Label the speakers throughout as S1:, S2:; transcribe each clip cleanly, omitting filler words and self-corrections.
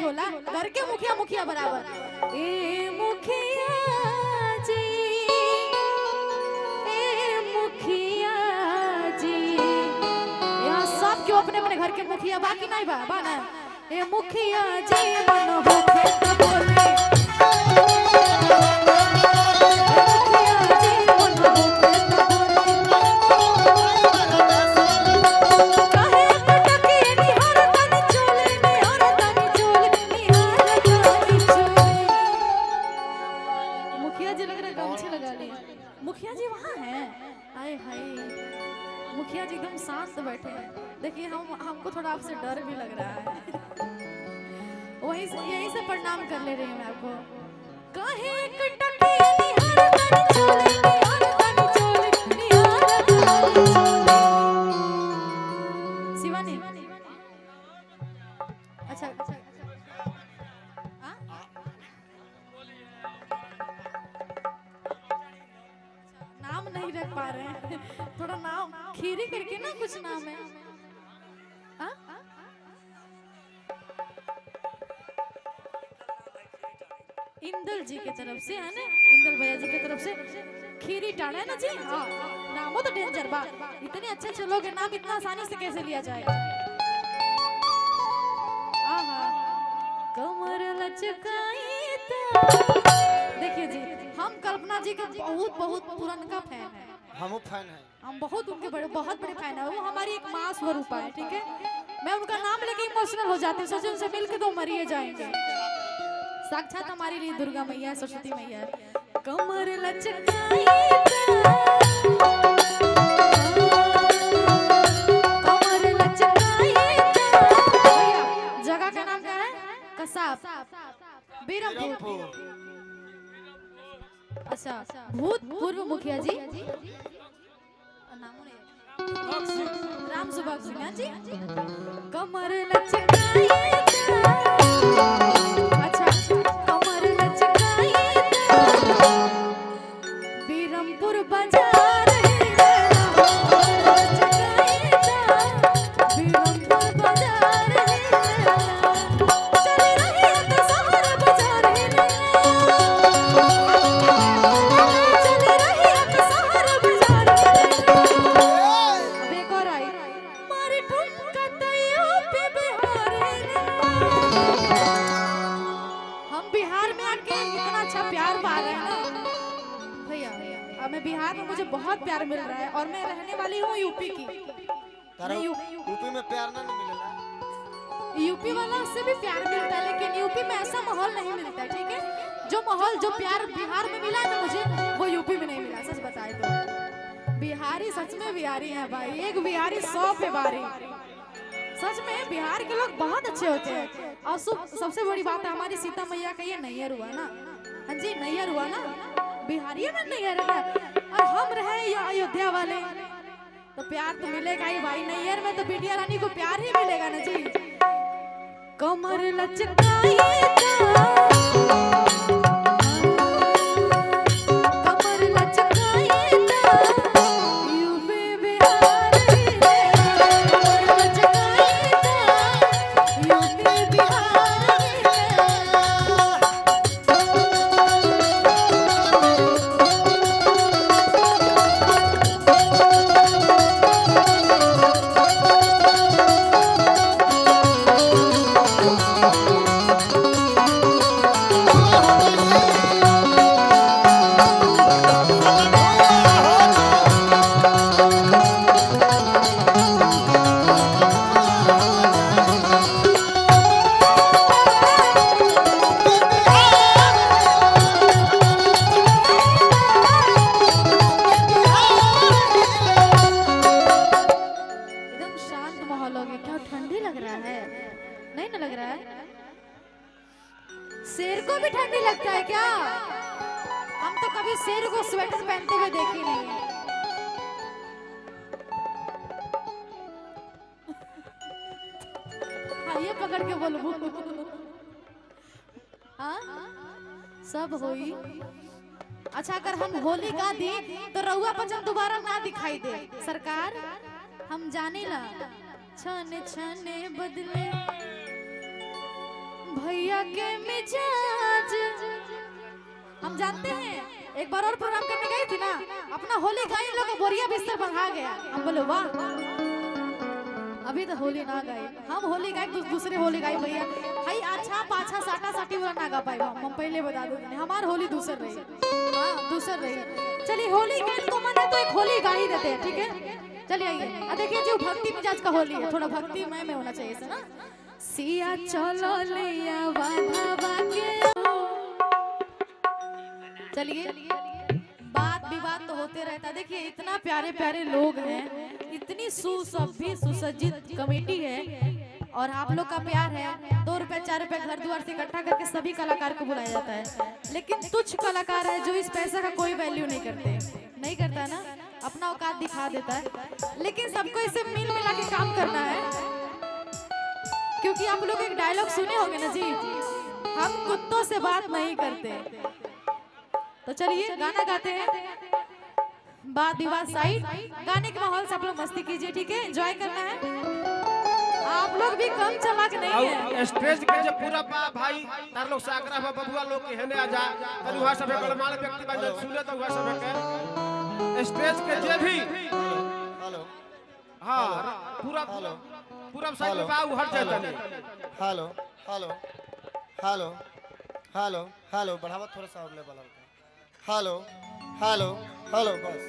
S1: होला, घर के मुखिया मुखिया बराबर। ए मुखिया जी, ए मुखिया जी, यहाँ सब क्यों अपने अपने घर के मुखिया, बाकी नहीं बा ना। ए मुखिया जी मन होके तो बोले, मुखिया जी वहाँ हैं। आए हाय, मुखिया जी एकदम शांत बैठे हैं। देखिए हमको थोड़ा आपसे डर भी लग रहा है। वहीं से यहीं से प्रणाम कर ले रही हूँ मैं आपको। काहे कटके निहार तन चोले, निहार तन चोले, निहार तन चोले। शिवानी, अच्छा नाम नहीं रख पा रहे हैं, थोड़ा नाम खीरी करके ना कुछ नाम है। इंदल जी की तरफ से है ना, इंदल भैया जी की तरफ से खीरी टाड़ा है ना जी। हाँ, नामो तो डेंजर बा, इतने अच्छे अच्छे लोग नाम इतना आसानी से कैसे लिया जाएगा। कमर लचकाई तो देखिए जी, हम कल्पना जी के बहुत बहुत पुराना फैन है।
S2: हम फैन हैं,
S1: हम बहुत उनके बहुत बड़े फैन है। वो हमारी एक माँ स्वरूपा है, ठीक है। मैं उनका नाम लेके इमोशनल हो जाती हूँ, सोचे उनसे मिलके तो मरिए जाएंगे। साक्षात हमारे लिए दुर्गा मैया, सरस्वती मैया। कमर लचकाई कमर लचकाई। जगह का नाम क्या है? कसाब, बीरमपुर। अच्छा, भूतपूर्व मुखिया जी राम सुभाग सिन्हा जी। कमर लचकाई, अच्छा कमर लचकाई बीरमपुर बाजार, बीरमपुर बाजार चले रही तो शहर बाजार, चले रही तो शहर बाजार। अब एक और आई, मारे ठुमका तैयो पे बिहार। हम बिहार में आके इतना अच्छा प्यार पा रहे हैं ना भैया। अब मैं बिहार में, मुझे बहुत प्यार मिल रहा है और मैं रहने वाली हूँ यूपी की।
S2: यूपी में प्यार ना मिलेगा,
S1: यूपी वाला से भी प्यार मिलता है, लेकिन यूपी में ऐसा माहौल नहीं मिलता है, ठीक है। जो माहौल, जो प्यार बिहार में मिला है ना मुझे, वो यूपी में नहीं मिला। सच बताए तो बिहारी सच में बिहारी हैं भाई, एक बिहारी 100 पे बारी। सच में बिहार के लोग बहुत अच्छे होते हैं। और सबसे बड़ी बात है, हमारी सीता मैया का ये नैयर हुआ ना। हाँ जी, नैयर हुआ ना, बिहारी में नैयर है। और हम रहे या अयोध्या वाले, तो प्यार तो मिलेगा ही भाई। नैयर में तो बिटिया रानी को प्यार ही मिलेगा ना जी। कमर लचकाई कमर लचकाई यूपी बिहार, कमर लचकाई यूपी बिहार। ठंडी लग रहा है, नहीं ना लग रहा है? शेर को भी ठंडी लगता है क्या? हम तो कभी शेर को स्वेटर पहनते हुए देखे नहीं है। हाँ, ये पकड़ के बोलो। हाँ, सब होई। अच्छा, अगर हम होली गा दी तो रउआ पचन दोबारा ना दिखाई दे। सरकार हम जाने ला, छने छने बदले भैया के मिजाज हम जानते हैं। एक बार और प्रोग्राम करने गई थी ना, अपना होली गाई लोग बोरिया बिस्तर बढ़ा गया। हम बोले वाह, अभी तो होली ना गाई, हम होली गाए दूसरे होली गाई भैया। भाई अच्छा पाछा साटा साटी वाला ना गा पाए, हम पहले बता दो हमार होली दूसर रही। हाँ दूसर रही। चलिए होली गाए तो मन है तो एक होली गा ही देते हैं, ठीक है। चलिए आइए देखिए जो भक्ति मिजाज का होली है, थोड़ा भक्ति में होना चाहिए से ना। सिया चलो लिया बाधा के, चलिए बात विवाद तो होते रहता है। देखिए इतना प्यारे प्यारे लोग हैं, इतनी सुसभ्य सुसज्जित कमेटी है और आप लोग का प्यार है। 2 रुपए 4 रुपए घर द्वार से इकट्ठा करके सभी कलाकार को बुलाया जाता है। लेकिन तुच्छ कलाकार है जो इस पैसा का कोई वैल्यू नहीं करता है ना, अपना औकात दिखा देता है। लेकिन सबको इसे मिल मिला के काम करना है, क्योंकि आप लोग एक डायलॉग सुने होंगे ना जी, हम कुत्तों से बात नहीं करते। तो चलिए गाना गाते हैं, बात विवाद साइड, गाने के माहौल से आप लोग मस्ती कीजिए, ठीक है। एंजॉय करना है, आप लोग भी कम चलाक नहीं है।
S3: स्टेज के जो पूरा भाई तार लोग साकरा बबुआ लोग के हेने आ जा, तनु वहां सब गलमाल व्यक्ति बन सुने तो वहां सब के स्टेज के जे भी
S2: हेलो
S3: हां पूरा साइड में बाऊ हट जाता नहीं।
S2: Hello hello hello hello hello बढ़ावा थोड़ा सा और लेवल का। हेलो हेलो हेलो बस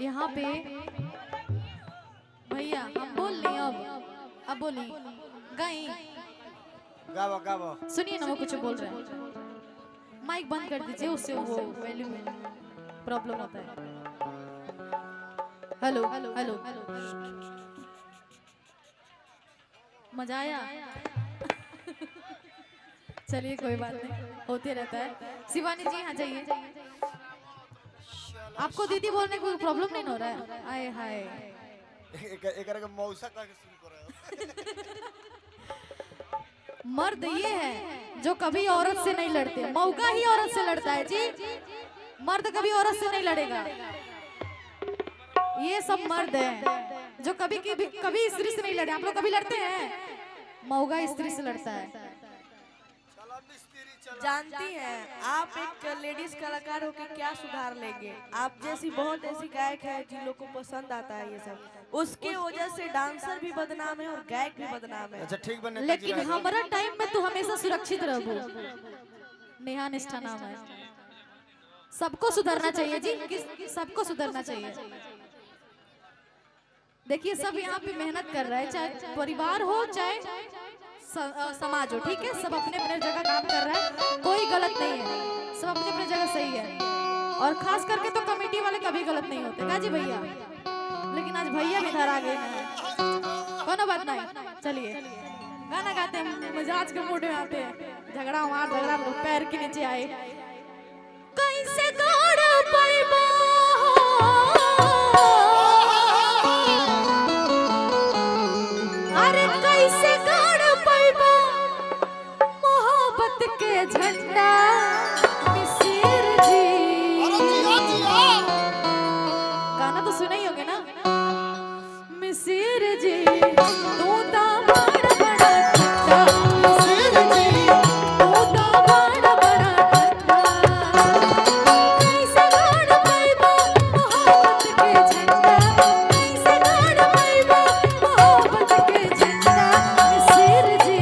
S1: यहाँ पे भैया हम बोल रहे अब बोलिए गई
S2: गावा गावा
S1: सुनिए ना, वो कुछ बोल रहे हैं, माइक बंद कर दीजिए, उससे वो वैल्यू में प्रॉब्लम होता है। हेलो हेलो हेलो मजा आया? चलिए कोई बात नहीं, होते रहता है। शिवानी जी हाँ जाइए। आपको दीदी बोलने को प्रॉब्लम नहीं हो रहा है? आए हाय
S2: एक मौसा का शुरू करो।
S1: मर्द ये है जो कभी औरत से नहीं लड़ते, मौका ही औरत से लड़ता है जी। मर्द कभी औरत से नहीं लड़ेगा। ये सब मर्द है जो कभी स्त्री से नहीं लड़े। आप लोग कभी लड़ते हैं? मौका स्त्री से लड़ता है।
S4: जानती हैं आप एक लेडीज कलाकार होकर क्या सुधार लेंगे? आप जैसी बहुत ऐसी गायक है जिन लोगों को पसंद आता है ये सब, उसके वजह से डांसर भी बदनाम है और गायक भी बदनाम है।
S2: अच्छा ठीक बने,
S1: लेकिन हमारा टाइम में तो हमेशा सुरक्षित रहो। नेहा निष्ठा नाम है। सबको सुधरना चाहिए जी, सबको सुधरना चाहिए। देखिए सब यहाँ पे मेहनत कर रहा है, चाहे परिवार हो चाहे समाज हो, ठीक है। सब अपने अपने जगह काम कर रहा है, कोई गलत नहीं है, सब अपने अपने जगह सही है। और खास करके तो कमेटी वाले कभी गलत नहीं होते का जी भैया। लेकिन आज भैया भी इधर आ गए, कोनो बात नहीं। चलिए गाना गाते हैं, मिजाज के मूड में आते हैं। झगड़ा लोग पैर के नीचे आए। कैसे गाड़ा पाइबा के झंडा मिसिर जी। गाना तो सुना ही होगा ना। मिसिर जी तू तो बड़ा बड़ा ठंडा, मिसिर जी तू तो बड़ा बड़ा ठंडा। कैसे गाड़ पाइबा मोहब्बत के झंडा, कैसे गाड़ पाइबा मोहब्बत के झंडा। मिसिर जी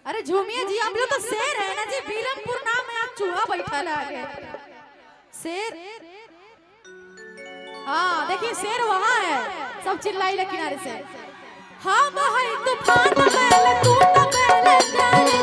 S1: अरे झूमिए जी, आप लोग तो शेर है ना जी, बीरमपुर नाम है, आप चूहा बैठा है आगे। शेर, हाँ देखिए शेर वहाँ है, सब चिल्लाई किनारे से। हम है तूफान पहले, तू तो पहले जाने